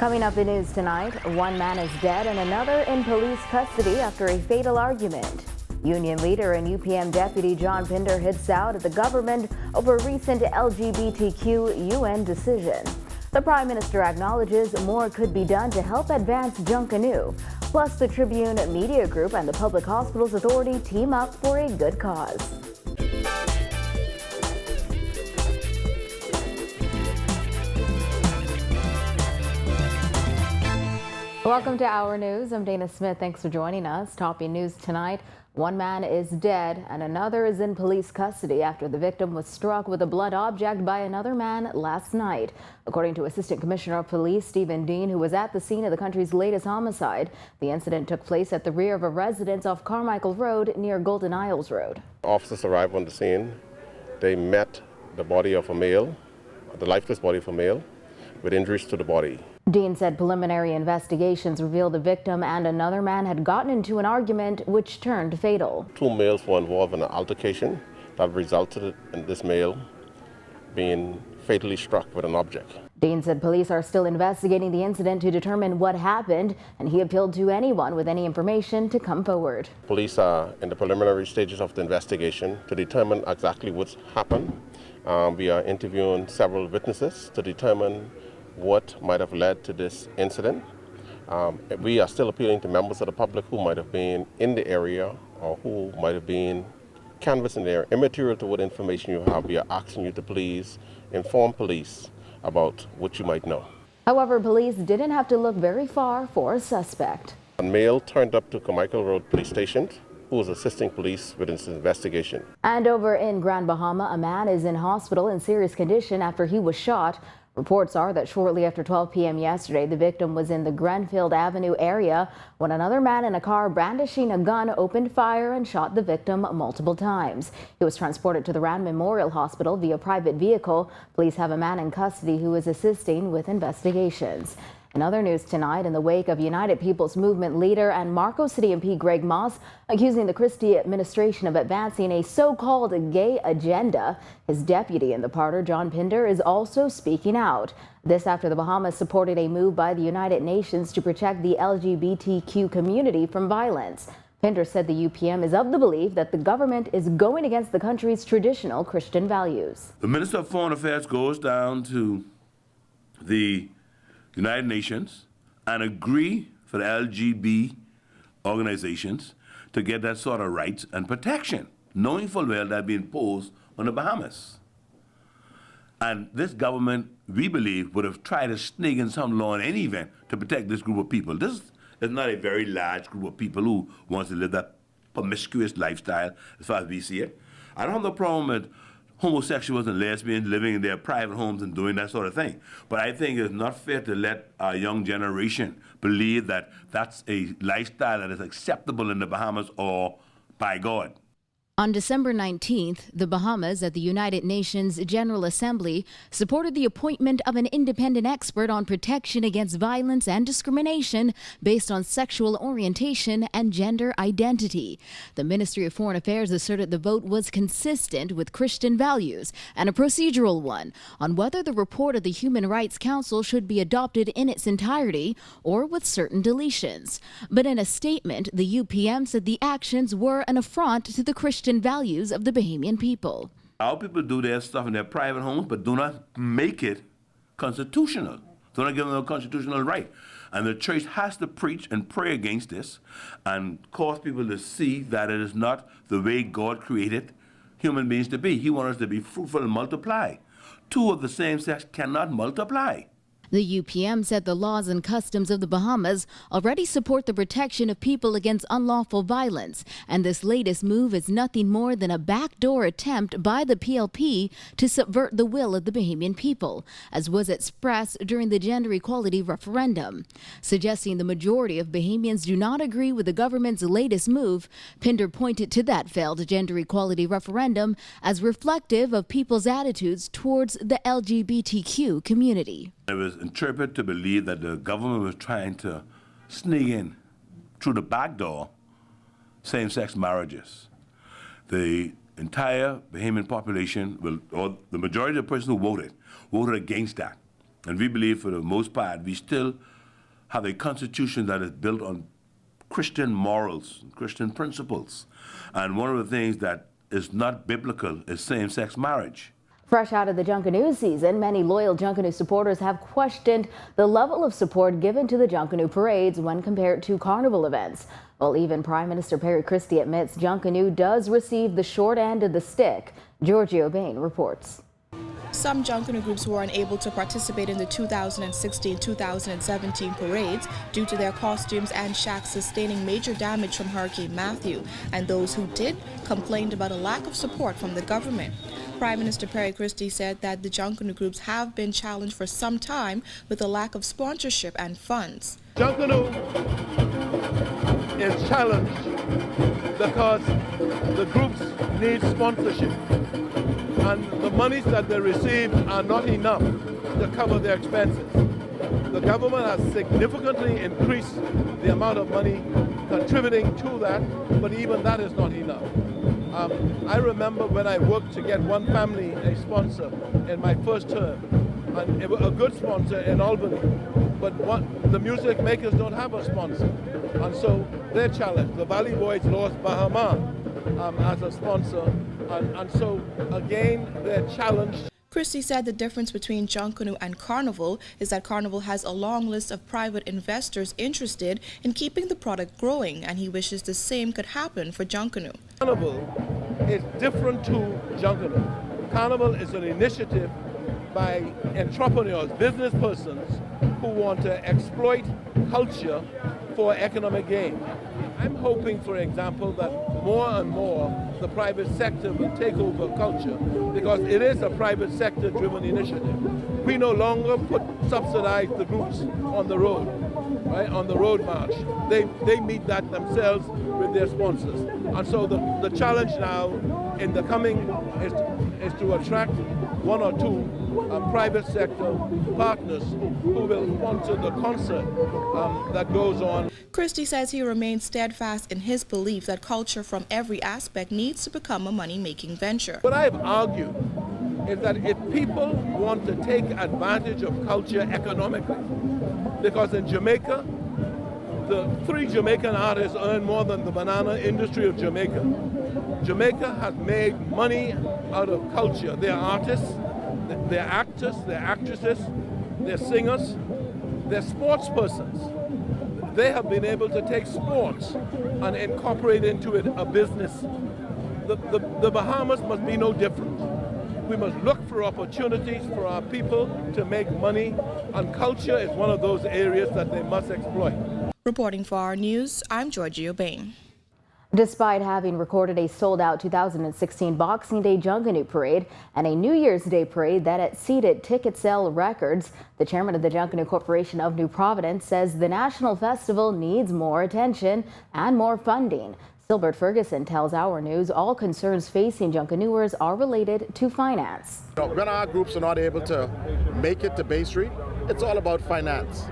Coming up in news tonight, one man is dead and another in police custody after a fatal argument. Union leader and UPM deputy John Pinder hits out at the government over a recent LGBTQ UN decision. The Prime Minister acknowledges more could be done to help advance Junkanoo. Plus, the Tribune Media Group and the Public Hospitals Authority team up for a good cause. Welcome to Our News. I'm Dana Smith. Thanks for joining us. Topping news tonight, one man is dead and another is in police custody after the victim was struck with a blunt object by another man last night. According to Assistant Commissioner of Police Stephen Dean, who was at the scene of the country's latest homicide, the incident took place at the rear of a residence off Carmichael Road near Golden Isles Road. Officers arrived on the scene. They met the body of a male, the lifeless body of a male, with injuries to the body. Dean said preliminary investigations revealed the victim and another man had gotten into an argument which turned fatal. Two males were involved in an altercation that resulted in this male being fatally struck with an object. Dean said police are still investigating the incident to determine what happened, and he appealed to anyone with any information to come forward. Police are in the preliminary stages of the investigation to determine exactly what's happened. We are interviewing several witnesses to determine what might have led to this incident. We are still appealing to members of the public who might have been in the area or who might have been canvassing there. Immaterial to what information you have, we are asking you to please inform police about what you might know. However, police didn't have to look very far for a suspect. A male turned up to Carmichael Road Police Station who was assisting police with this investigation. And over in Grand Bahama, a man is in hospital in serious condition after he was shot. Reports are that shortly after 12 p.m. yesterday, the victim was in the Grenfield Avenue area when another man in a car brandishing a gun opened fire and shot the victim multiple times. He was transported to the Rand Memorial Hospital via private vehicle. Police have a man in custody who is assisting with investigations. In other news tonight, in the wake of United People's Movement leader and Marco City MP Greg Moss accusing the Christie administration of advancing a so-called gay agenda, his deputy in the party, John Pinder, is also speaking out. This after the Bahamas supported a move by the United Nations to protect the LGBTQ community from violence. Pinder said the UPM is of the belief that the government is going against the country's traditional Christian values. The Minister of Foreign Affairs goes down to the United Nations and agree for the LGBT organizations to get that sort of rights and protection, knowing full well that be imposed on the Bahamas. And this government, we believe, would have tried to sneak in some law in any event to protect this group of people. This is not a very large group of people who wants to live that promiscuous lifestyle, as far as we see it. I don't have no problem with homosexuals and lesbians living in their private homes and doing that sort of thing. But I think it's not fair to let our young generation believe that that's a lifestyle that is acceptable in the Bahamas or by God. On December 19th, the Bahamas at the United Nations General Assembly supported the appointment of an independent expert on protection against violence and discrimination based on sexual orientation and gender identity. The Ministry of Foreign Affairs asserted the vote was consistent with Christian values and a procedural one on whether the report of the Human Rights Council should be adopted in its entirety or with certain deletions. But in a statement, the UPM said the actions were an affront to the Christian values of the Bahamian people. Our people do their stuff in their private homes, but do not make it constitutional. Do not give them a constitutional right. And the church has to preach and pray against this and cause people to see that it is not the way God created human beings to be. He wants us to be fruitful and multiply. Two of the same sex cannot multiply. The UPM said the laws and customs of the Bahamas already support the protection of people against unlawful violence, and this latest move is nothing more than a backdoor attempt by the PLP to subvert the will of the Bahamian people, as was expressed during the gender equality referendum. Suggesting the majority of Bahamians do not agree with the government's latest move, Pinder pointed to that failed gender equality referendum as reflective of people's attitudes towards the LGBTQ community. It was interpreted to believe that the government was trying to sneak in through the back door same-sex marriages. The entire Bahamian population, or the majority of the persons who voted against that. And we believe for the most part, we still have a constitution that is built on Christian morals, Christian principles. And one of the things that is not biblical is same-sex marriage. Fresh out of the Junkanoo season, many loyal Junkanoo supporters have questioned the level of support given to the Junkanoo parades when compared to carnival events. While even Prime Minister Perry Christie admits Junkanoo does receive the short end of the stick. Giorgio Bain reports. Some Junkanoo groups were unable to participate in the 2016-2017 parades due to their costumes and shacks sustaining major damage from Hurricane Matthew, and those who did complained about a lack of support from the government. Prime Minister Perry Christie said that the Junkanoo groups have been challenged for some time with a lack of sponsorship and funds. Junkanoo is challenged because the groups need sponsorship, and the monies that they receive are not enough to cover their expenses. The government has significantly increased the amount of money contributing to that, but even that is not enough. I remember when I worked to get one family a sponsor in my first term, and it was a good sponsor in Albany, but the music makers don't have a sponsor, and so they're challenged. The Valley Boys lost Bahama as a sponsor, and so again they're challenged. Christie said the difference between Junkanoo and Carnival is that Carnival has a long list of private investors interested in keeping the product growing, and he wishes the same could happen for Junkanoo. Carnival is different to Junkanoo. Carnival is an initiative by entrepreneurs, business persons who want to exploit culture for economic gain. I'm hoping, for example, that more and more the private sector will take over culture, because it is a private sector driven initiative. We no longer subsidize the groups on the road, right, on the road march. They meet that themselves with their sponsors. And so the challenge now in the coming is to attract one or two private sector partners who will sponsor the concert that goes on. Christie says he remains steadfast in his belief that culture from every aspect needs to become a money-making venture. What I've argued is that if people want to take advantage of culture economically, because in Jamaica, the 3 Jamaican artists earn more than the banana industry of Jamaica. Jamaica has made money out of culture. They're artists, they're actors, they're actresses, they're singers, they're sports persons. They have been able to take sports and incorporate into it a business. The Bahamas must be no different. We must look for opportunities for our people to make money, and culture is one of those areas that they must exploit. Reporting for our news, I'm Giorgio Bain. Despite having recorded a sold-out 2016 Boxing Day Junkanoo parade and a New Year's Day parade that exceeded ticket sale records, the chairman of the Junkanoo Corporation of New Providence says the national festival needs more attention and more funding. Silbert Ferguson tells Our News all concerns facing Junkanooers are related to finance. When our groups are not able to make it to Bay Street, it's all about finance.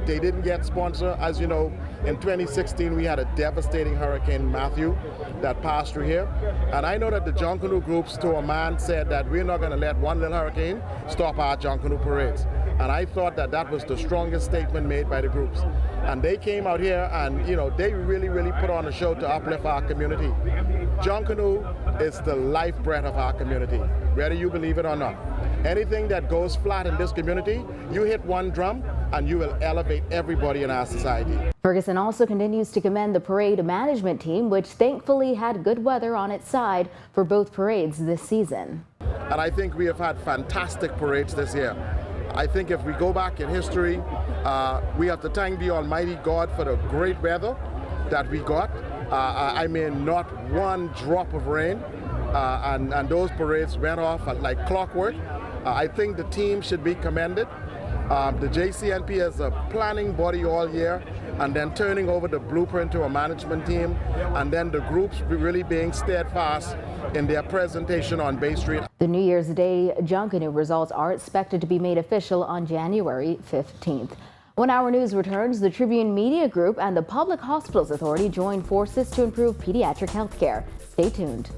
They didn't get sponsor. As you know, in 2016 we had a devastating Hurricane Matthew that passed through here, and I know that the Junkanoo groups to a man said that we're not going to let one little hurricane stop our Junkanoo parades. And I thought that that was the strongest statement made by the groups. And they came out here and, they really put on a show to uplift our community. Junkanoo is the life breath of our community, whether you believe it or not. Anything that goes flat in this community, you hit one drum and you will elevate everybody in our society. Ferguson also continues to commend the parade management team, which thankfully had good weather on its side for both parades this season. And I think we have had fantastic parades this year. I think if we go back in history, we have to thank the Almighty God for the great weather that we got. Not one drop of rain, and those parades went off like clockwork. I think the team should be commended. The JCNP is a planning body all year, and then turning over the blueprint to a management team, and then the groups really being steadfast in their presentation on Bay Street. The New Year's Day Junkanoo results are expected to be made official on January 15th. When Our News returns, the Tribune Media Group and the Public Hospitals Authority join forces to improve pediatric health care. Stay tuned.